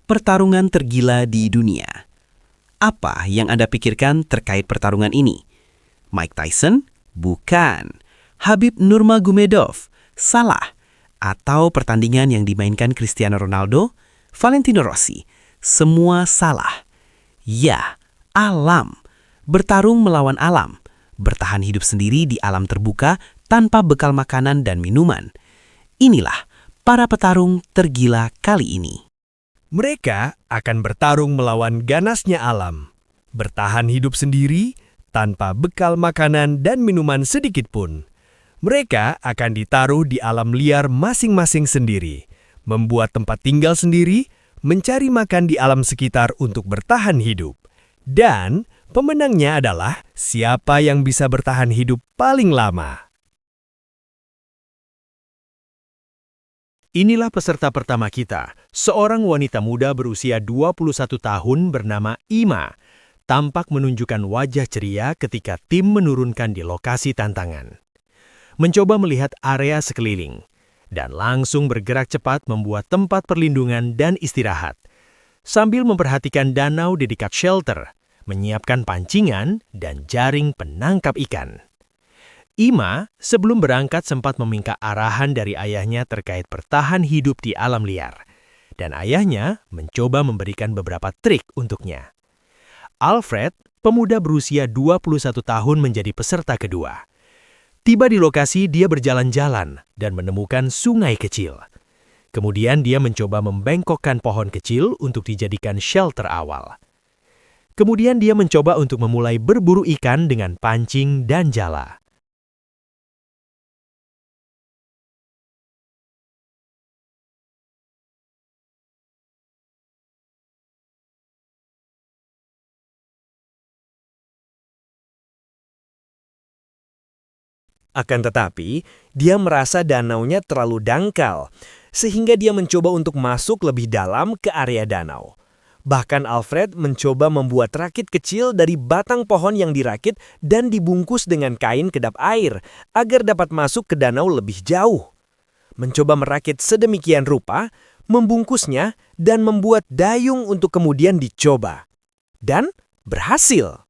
pertarungan tergila di dunia. Apa yang Anda pikirkan terkait pertarungan ini? Mike Tyson? Bukan. Khabib Nurmagomedov? Salah. Atau pertandingan yang dimainkan Cristiano Ronaldo? Valentino Rossi? Semua salah. Ya, alam. Bertarung melawan alam. Bertahan hidup sendiri di alam terbuka tanpa bekal makanan dan minuman. Inilah para petarung tergila kali ini. Mereka akan bertarung melawan ganasnya alam, bertahan hidup sendiri tanpa bekal makanan dan minuman sedikit pun. Mereka akan ditaruh di alam liar masing-masing sendiri, membuat tempat tinggal sendiri, mencari makan di alam sekitar untuk bertahan hidup. Dan pemenangnya adalah siapa yang bisa bertahan hidup paling lama. Inilah peserta pertama kita, seorang wanita muda berusia 21 tahun bernama Ima, tampak menunjukkan wajah ceria ketika tim menurunkan di lokasi tantangan. Mencoba melihat area sekeliling, dan langsung bergerak cepat membuat tempat perlindungan dan istirahat, sambil memperhatikan danau di dekat shelter, menyiapkan pancingan dan jaring penangkap ikan. Ima sebelum berangkat sempat meminta arahan dari ayahnya terkait bertahan hidup di alam liar, dan ayahnya mencoba memberikan beberapa trik untuknya. Alfred, pemuda berusia 21 tahun menjadi peserta kedua. Tiba di lokasi, dia berjalan-jalan dan menemukan sungai kecil. Kemudian dia mencoba membengkokkan pohon kecil untuk dijadikan shelter awal. Kemudian dia mencoba untuk memulai berburu ikan dengan pancing dan jala. Akan tetapi, dia merasa danaunya terlalu dangkal, sehingga dia mencoba untuk masuk lebih dalam ke area danau. Bahkan Alfred mencoba membuat rakit kecil dari batang pohon yang dirakit dan dibungkus dengan kain kedap air, agar dapat masuk ke danau lebih jauh. Mencoba merakit sedemikian rupa, membungkusnya, dan membuat dayung untuk kemudian dicoba. Dan berhasil.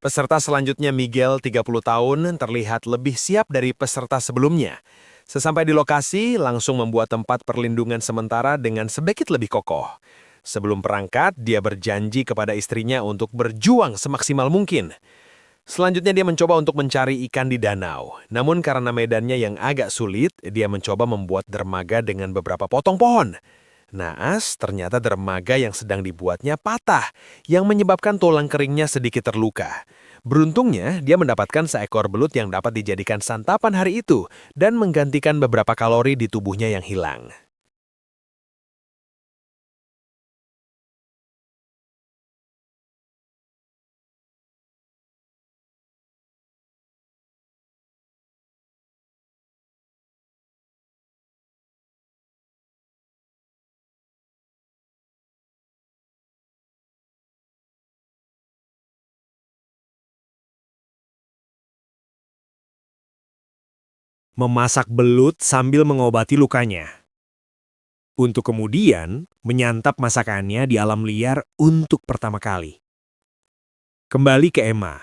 Peserta selanjutnya Miguel, 30 tahun, terlihat lebih siap dari peserta sebelumnya. Sesampai di lokasi, langsung membuat tempat perlindungan sementara dengan sedikit lebih kokoh. Sebelum berangkat, dia berjanji kepada istrinya untuk berjuang semaksimal mungkin. Selanjutnya dia mencoba untuk mencari ikan di danau. Namun karena medannya yang agak sulit, dia mencoba membuat dermaga dengan beberapa potong pohon. Naas, ternyata dermaga yang sedang dibuatnya patah, yang menyebabkan tulang keringnya sedikit terluka. Beruntungnya, dia mendapatkan seekor belut yang dapat dijadikan santapan hari itu dan menggantikan beberapa kalori di tubuhnya yang hilang. Memasak belut sambil mengobati lukanya. Untuk kemudian menyantap masakannya di alam liar untuk pertama kali. Kembali ke Emma.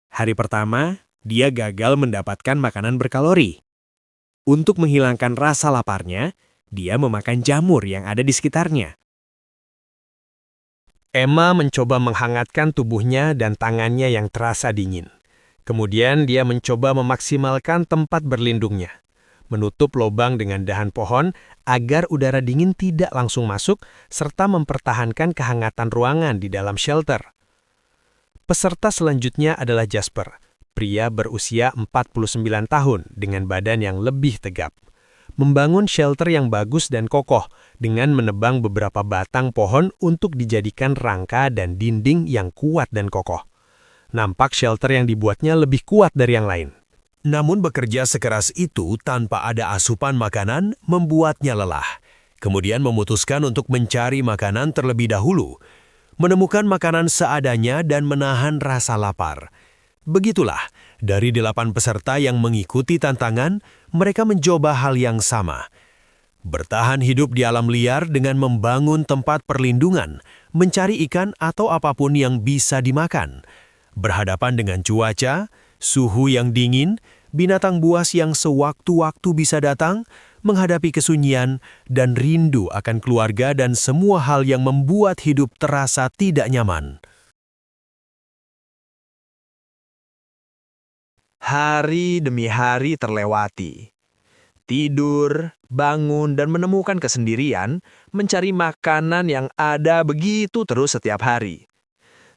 Hari pertama, dia gagal mendapatkan makanan berkalori. Untuk menghilangkan rasa laparnya, dia memakan jamur yang ada di sekitarnya. Emma mencoba menghangatkan tubuhnya dan tangannya yang terasa dingin. Kemudian dia mencoba memaksimalkan tempat berlindungnya, menutup lubang dengan dahan pohon agar udara dingin tidak langsung masuk, serta mempertahankan kehangatan ruangan di dalam shelter. Peserta selanjutnya adalah Jasper, pria berusia 49 tahun dengan badan yang lebih tegap. Membangun shelter yang bagus dan kokoh dengan menebang beberapa batang pohon untuk dijadikan rangka dan dinding yang kuat dan kokoh. Nampak shelter yang dibuatnya lebih kuat dari yang lain. Namun bekerja sekeras itu tanpa ada asupan makanan membuatnya lelah. Kemudian memutuskan untuk mencari makanan terlebih dahulu, menemukan makanan seadanya dan menahan rasa lapar. Begitulah, dari 8 peserta yang mengikuti tantangan, mereka mencoba hal yang sama. Bertahan hidup di alam liar dengan membangun tempat perlindungan, mencari ikan atau apapun yang bisa dimakan. Berhadapan dengan cuaca, suhu yang dingin, binatang buas yang sewaktu-waktu bisa datang, menghadapi kesunyian, dan rindu akan keluarga dan semua hal yang membuat hidup terasa tidak nyaman. Hari demi hari terlewati. Tidur, bangun, dan menemukan kesendirian, mencari makanan yang ada begitu terus setiap hari.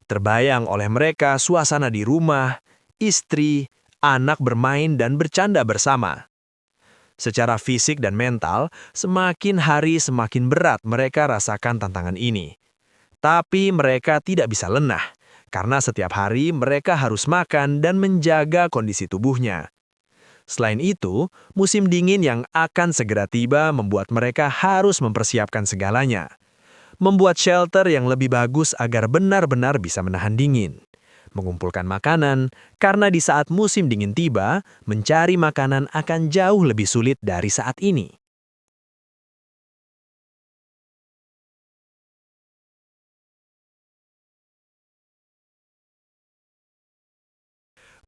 Terbayang oleh mereka suasana di rumah, istri, anak bermain dan bercanda bersama. Secara fisik dan mental, semakin hari semakin berat mereka rasakan tantangan ini. Tapi mereka tidak bisa lengah, karena setiap hari mereka harus makan dan menjaga kondisi tubuhnya. Selain itu, musim dingin yang akan segera tiba membuat mereka harus mempersiapkan segalanya. Membuat shelter yang lebih bagus agar benar-benar bisa menahan dingin. Mengumpulkan makanan, karena di saat musim dingin tiba, mencari makanan akan jauh lebih sulit dari saat ini.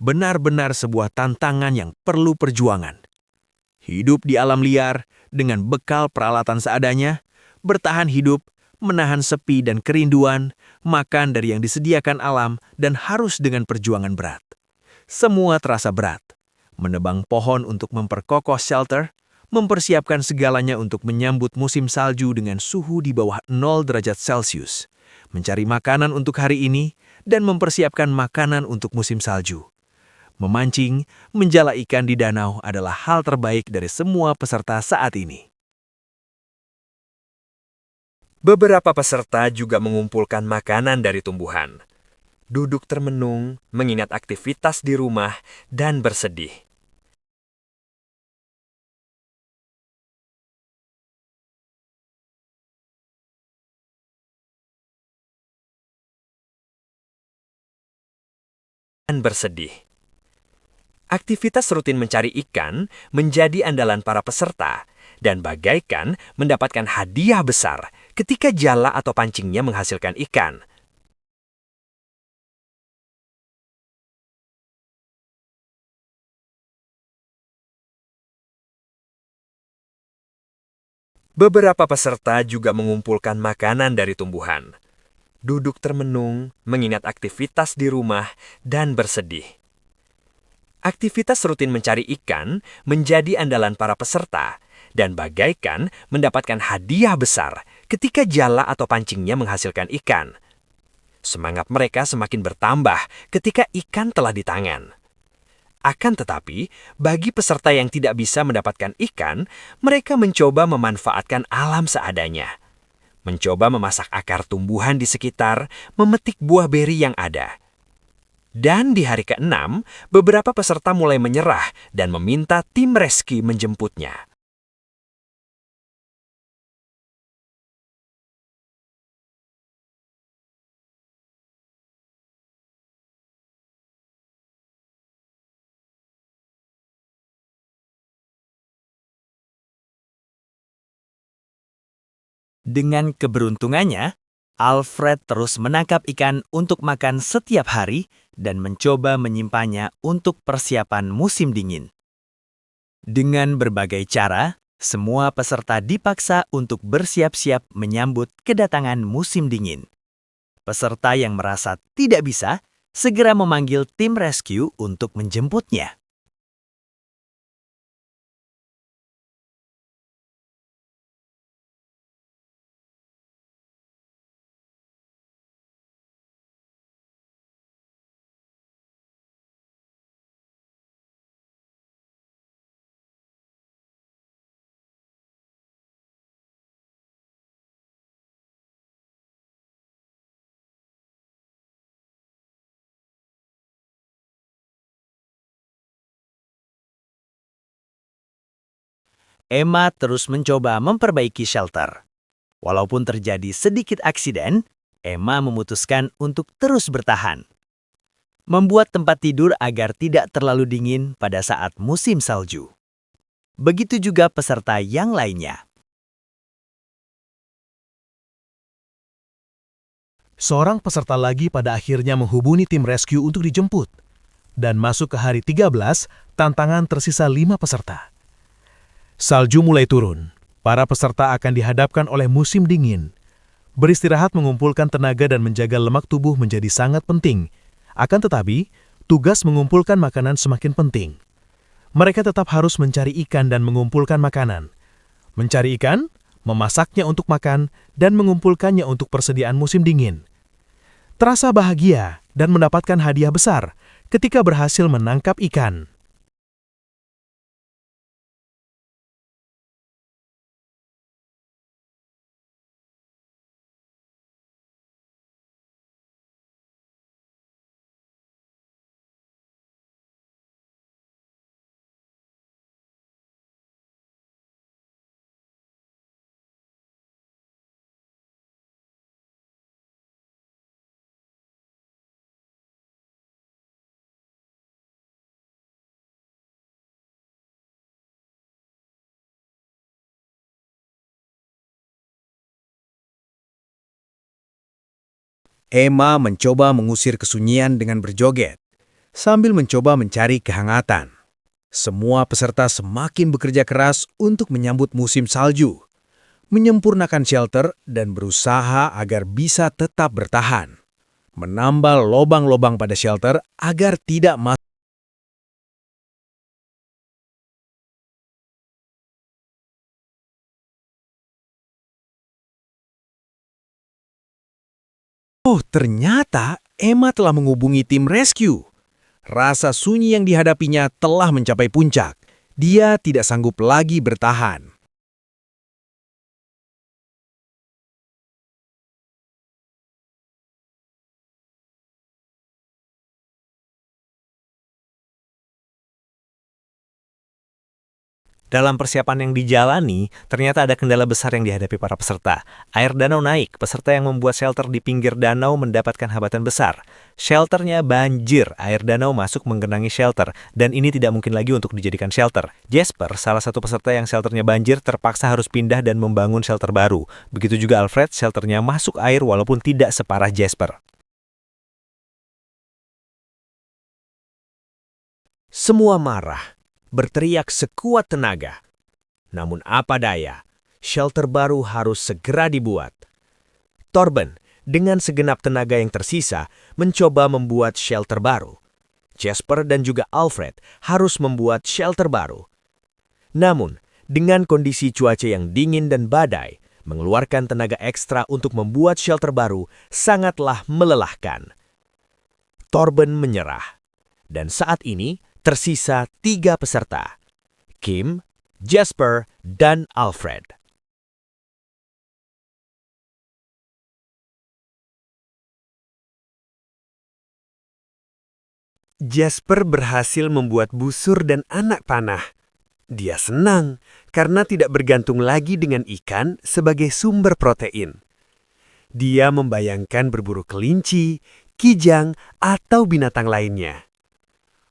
Benar-benar sebuah tantangan yang perlu perjuangan. Hidup di alam liar dengan bekal peralatan seadanya, bertahan hidup, menahan sepi dan kerinduan, makan dari yang disediakan alam, dan harus dengan perjuangan berat. Semua terasa berat. Menebang pohon untuk memperkokoh shelter, mempersiapkan segalanya untuk menyambut musim salju dengan suhu di bawah 0 derajat Celcius, mencari makanan untuk hari ini, dan mempersiapkan makanan untuk musim salju. Memancing, menjala ikan di danau adalah hal terbaik dari semua peserta saat ini. Beberapa peserta juga mengumpulkan makanan dari tumbuhan. Duduk termenung, mengingat aktivitas di rumah, dan bersedih. Aktivitas rutin mencari ikan menjadi andalan para peserta dan bagaikan mendapatkan hadiah besar ketika jala atau pancingnya menghasilkan ikan. Beberapa peserta juga mengumpulkan makanan dari tumbuhan. Duduk termenung, mengingat aktivitas di rumah, dan bersedih. Aktivitas rutin mencari ikan menjadi andalan para peserta dan bagaikan mendapatkan hadiah besar ketika jala atau pancingnya menghasilkan ikan. Semangat mereka semakin bertambah ketika ikan telah di tangan. Akan tetapi, bagi peserta yang tidak bisa mendapatkan ikan, mereka mencoba memanfaatkan alam seadanya. Mencoba memasak akar tumbuhan di sekitar, memetik buah beri yang ada. Dan di hari ke-6, beberapa peserta mulai menyerah dan meminta tim rescue menjemputnya. Dengan keberuntungannya, Alfred terus menangkap ikan untuk makan setiap hari dan mencoba menyimpannya untuk persiapan musim dingin. Dengan berbagai cara, semua peserta dipaksa untuk bersiap-siap menyambut kedatangan musim dingin. Peserta yang merasa tidak bisa segera memanggil tim rescue untuk menjemputnya. Emma terus mencoba memperbaiki shelter. Walaupun terjadi sedikit aksiden, Emma memutuskan untuk terus bertahan. Membuat tempat tidur agar tidak terlalu dingin pada saat musim salju. Begitu juga peserta yang lainnya. Seorang peserta lagi pada akhirnya menghubungi tim rescue untuk dijemput. Dan masuk ke hari 13, tantangan tersisa 5 peserta. Salju mulai turun. Para peserta akan dihadapkan oleh musim dingin. Beristirahat mengumpulkan tenaga dan menjaga lemak tubuh menjadi sangat penting. Akan tetapi, tugas mengumpulkan makanan semakin penting. Mereka tetap harus mencari ikan dan mengumpulkan makanan. Mencari ikan, memasaknya untuk makan, dan mengumpulkannya untuk persediaan musim dingin. Terasa bahagia dan mendapatkan hadiah besar ketika berhasil menangkap ikan. Emma mencoba mengusir kesunyian dengan berjoget, sambil mencoba mencari kehangatan. Semua peserta semakin bekerja keras untuk menyambut musim salju, menyempurnakan shelter dan berusaha agar bisa tetap bertahan. Menambal lobang-lobang pada shelter agar tidak masuk. Oh, ternyata Emma telah menghubungi tim rescue. Rasa sunyi yang dihadapinya telah mencapai puncak. Dia tidak sanggup lagi bertahan. Dalam persiapan yang dijalani, ternyata ada kendala besar yang dihadapi para peserta. Air danau naik, peserta yang membuat shelter di pinggir danau mendapatkan hambatan besar. Shelternya banjir, air danau masuk menggenangi shelter, dan ini tidak mungkin lagi untuk dijadikan shelter. Jasper, salah satu peserta yang shelternya banjir, terpaksa harus pindah dan membangun shelter baru. Begitu juga Alfred, shelternya masuk air walaupun tidak separah Jasper. Semua marah, berteriak sekuat tenaga. Namun apa daya, shelter baru harus segera dibuat. Torben, dengan segenap tenaga yang tersisa, mencoba membuat shelter baru. Jasper dan juga Alfred harus membuat shelter baru. Namun, dengan kondisi cuaca yang dingin dan badai, mengeluarkan tenaga ekstra untuk membuat shelter baru sangatlah melelahkan. Torben menyerah. Dan saat ini, tersisa 3 peserta, Kim, Jasper, dan Alfred. Jasper berhasil membuat busur dan anak panah. Dia senang karena tidak bergantung lagi dengan ikan sebagai sumber protein. Dia membayangkan berburu kelinci, kijang, atau binatang lainnya.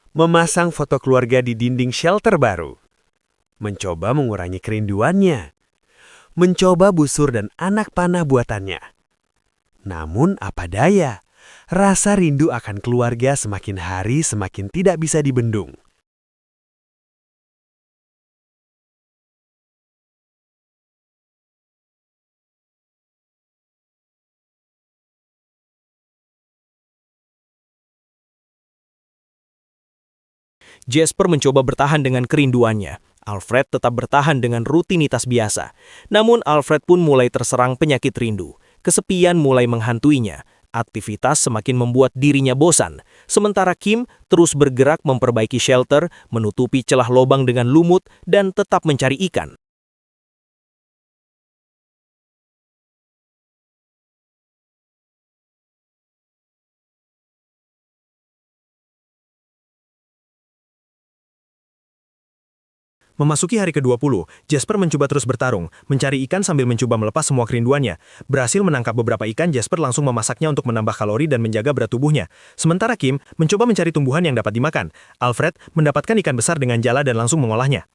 Memasang foto keluarga di dinding shelter baru. Mencoba mengurangi kerinduannya. Mencoba busur dan anak panah buatannya. Namun apa daya, rasa rindu akan keluarga semakin hari semakin tidak bisa dibendung. Jasper mencoba bertahan dengan kerinduannya. Alfred tetap bertahan dengan rutinitas biasa. Namun Alfred pun mulai terserang penyakit rindu. Kesepian mulai menghantuinya. Aktivitas semakin membuat dirinya bosan. Sementara Kim terus bergerak memperbaiki shelter, menutupi celah lubang dengan lumut, dan tetap mencari ikan. Memasuki hari ke-20, Jasper mencoba terus bertarung, mencari ikan sambil mencoba melepas semua kerinduannya. Berhasil menangkap beberapa ikan, Jasper langsung memasaknya untuk menambah kalori dan menjaga berat tubuhnya. Sementara Kim mencoba mencari tumbuhan yang dapat dimakan. Alfred mendapatkan ikan besar dengan jala dan langsung mengolahnya.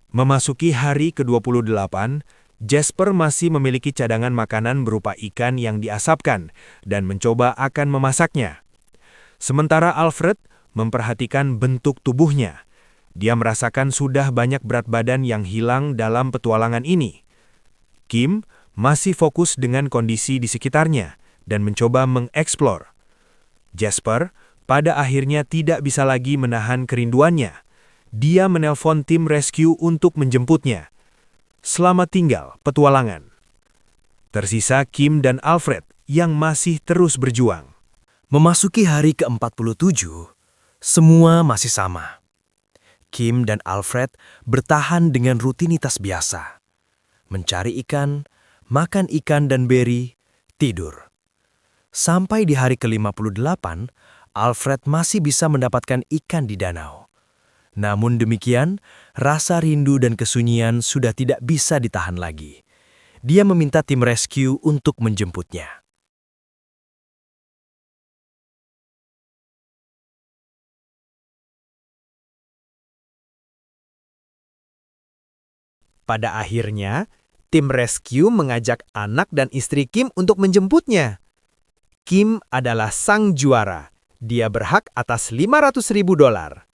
Memasuki hari ke-28, Jasper masih memiliki cadangan makanan berupa ikan yang diasapkan dan mencoba akan memasaknya. Sementara Alfred memperhatikan bentuk tubuhnya. Dia merasakan sudah banyak berat badan yang hilang dalam petualangan ini. Kim masih fokus dengan kondisi di sekitarnya dan mencoba mengeksplor. Jasper pada akhirnya tidak bisa lagi menahan kerinduannya. Dia menelpon tim rescue untuk menjemputnya. Selamat tinggal, petualangan. Tersisa Kim dan Alfred yang masih terus berjuang. Memasuki hari ke-47, semua masih sama. Kim dan Alfred bertahan dengan rutinitas biasa. Mencari ikan, makan ikan dan beri, tidur. Sampai di hari ke-58, Alfred masih bisa mendapatkan ikan di danau. Namun demikian, rasa rindu dan kesunyian sudah tidak bisa ditahan lagi. Dia meminta tim rescue untuk menjemputnya. Pada akhirnya, tim rescue mengajak anak dan istri Kim untuk menjemputnya. Kim adalah sang juara. Dia berhak atas $500.000.